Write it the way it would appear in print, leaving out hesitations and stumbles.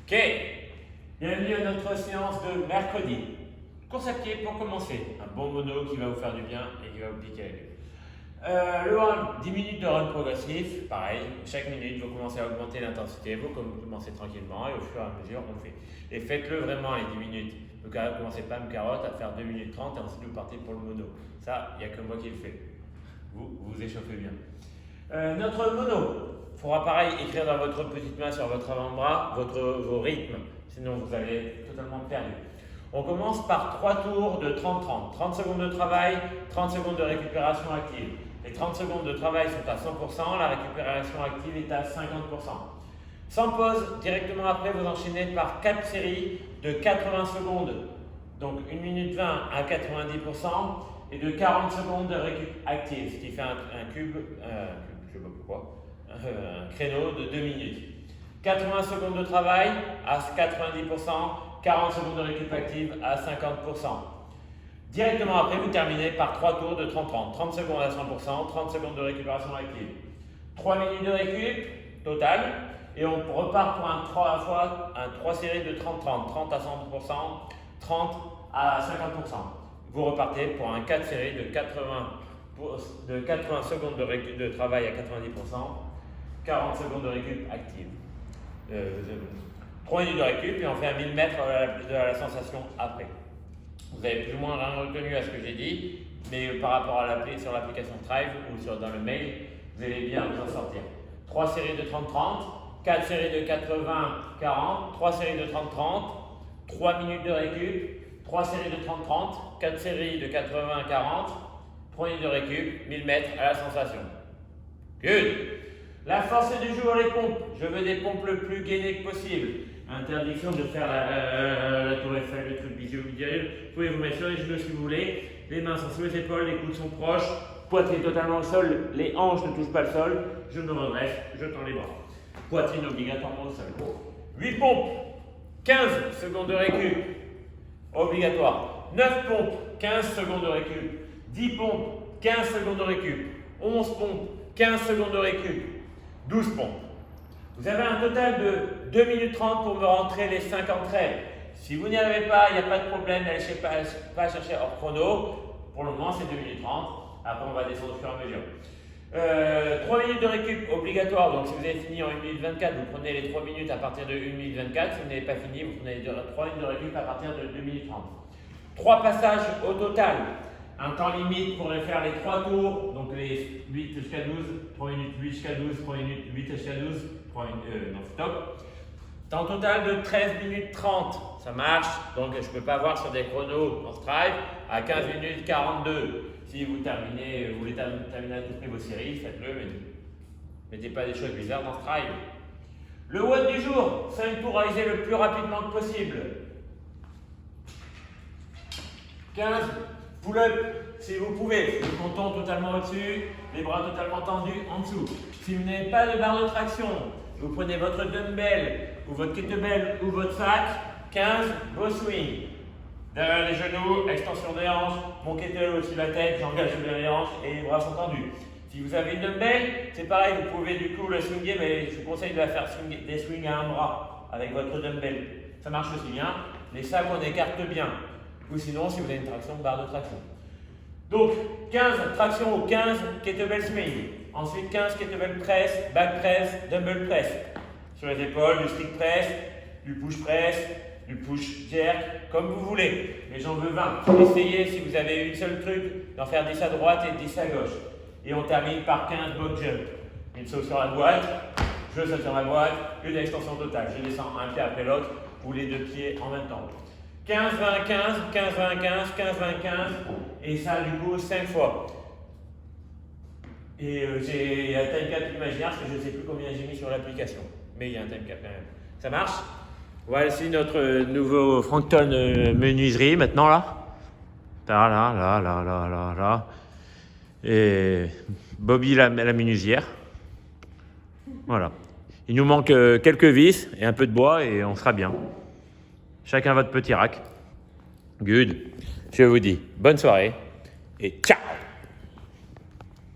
Ok, bienvenue à notre séance de mercredi. Course à pied pour commencer. Un bon mono qui va vous faire du bien et qui va vous piquer la gueule. Le run, 10 minutes de run progressif. Pareil, chaque minute, vous commencez à augmenter l'intensité. Vous commencez tranquillement et au fur et à mesure, on le fait. Et faites-le vraiment les 10 minutes. Ne commencez pas une carotte à faire 2 minutes 30 et ensuite vous partez pour le mono. Ça, il n'y a que moi qui le fais. Vous échauffez bien. Notre mono. Il faudra pareil écrire dans votre petite main sur votre avant-bras vos rythmes, sinon vous allez être totalement perdu. On commence par 3 tours de 30-30. 30 secondes de travail, 30 secondes de récupération active. Les 30 secondes de travail sont à 100%, la récupération active est à 50%. Sans pause, directement après, vous enchaînez par 4 séries de 80 secondes, donc 1 minute 20 à 90%, et de 40 secondes de récup active, ce qui fait un créneau de 2 minutes. 80 secondes de travail à 90%, 40 secondes de récup active à 50%. Directement après, vous terminez par 3 tours de 30-30. 30 secondes à 100%, 30 secondes de récupération active. 3 minutes de récup total. Et on repart pour un 3 séries de 30-30. 30 à 100%, 30 à 50%. Vous repartez pour un 4 séries de 80 secondes de travail à 90%, 40 secondes de récup active. 3 minutes de récup et on fait un 1000 mètres de la sensation après. Vous avez plus ou moins rien retenu à ce que j'ai dit, mais par rapport à sur l'application Strive ou dans le mail, vous allez bien vous en sortir. 3 séries de 30-30, 4 séries de 80-40, 3 séries de 30-30, 3 minutes de récup, 3 séries de 30-30, 4 séries de 80-40, 3 minutes de récup, 1000 mètres à la sensation. Good! La force du jour, les pompes. Je veux des pompes le plus gainées que possible. Interdiction de faire la tour Eiffel, le truc bisou. Vous pouvez vous mettre sur les genoux si vous voulez. Les mains sont sous les épaules, les coudes sont proches. Poitrine totalement au sol, les hanches ne touchent pas le sol. Je me redresse, je tends les bras. Poitrine obligatoirement au sol. 8 pompes, 15 secondes de récup. Obligatoire. 9 pompes, 15 secondes de récup. 10 pompes, 15 secondes de récup. 11 pompes, 15 secondes de récup. 12 pompes. Vous avez un total de 2 minutes 30 pour me rentrer les 50 reps. Si vous n'y arrivez pas, il n'y a pas de problème, n'allez pas chercher hors chrono. Pour le moment, c'est 2 minutes 30. Après, on va descendre au fur et à mesure. 3 minutes de récup obligatoire. Donc, si vous avez fini en 1 minute 24, vous prenez les 3 minutes à partir de 1 minute 24. Si vous n'avez pas fini, vous prenez les 3 minutes de récup à partir de 2 minutes 30. 3 passages au total. Un temps limite pour faire les 3 tours, donc les 8 jusqu'à 12, 3 minutes 8 jusqu'à 12, 3 minutes 8 jusqu'à 12, 3 minutes, non stop. Temps total de 13 minutes 30, ça marche, donc je ne peux pas voir sur des chronos en Strive à 15 minutes 42. Si vous voulez terminer à tout prix vos séries, faites-le, mais mettez pas des choses bizarres dans Strive. Le WOD du jour, 5 tours réalisés le plus rapidement que possible. 15 pull-up si vous pouvez, le menton totalement au-dessus, les bras totalement tendus en dessous. Si vous n'avez pas de barre de traction, vous prenez votre dumbbell ou votre kettlebell ou votre sac, 15 beau swing. Derrière les genoux, extension des hanches, mon kettlebell au-dessus de la tête, j'engage les hanches et les bras sont tendus. Si vous avez une dumbbell, c'est pareil, vous pouvez du coup le swinger, mais je vous conseille de la faire des swings à un bras avec votre dumbbell. Ça marche aussi bien. Les sacs, on écarte bien. Ou sinon, si vous avez une traction, barre de traction. Donc, 15 traction ou 15 kettlebell swing. Ensuite, 15 kettlebell press, back press, dumbbell press. Sur les épaules, du stick press, du push press, du push jerk, comme vous voulez. Mais j'en veux 20. Essayez, si vous avez une seule truc, d'en faire 10 à droite et 10 à gauche. Et on termine par 15 box jump. Une saute sur la boîte, je saute sur la boîte, une extension totale. Je descends un pied après l'autre ou les deux pieds en même temps. 15, 20, 15, 15, 20, 15, 15, 20, 15, et ça du coup 5 fois. Et j'ai un time cap imaginaire parce que je ne sais plus combien j'ai mis sur l'application. Mais il y a un time cap quand même. Ça marche? Voici notre nouveau Frankton menuiserie maintenant là. Là. Et Bobby la menuisière. Voilà. Il nous manque quelques vis et un peu de bois et on sera bien. Chacun votre petit rack. Good. Je vous dis bonne soirée et ciao!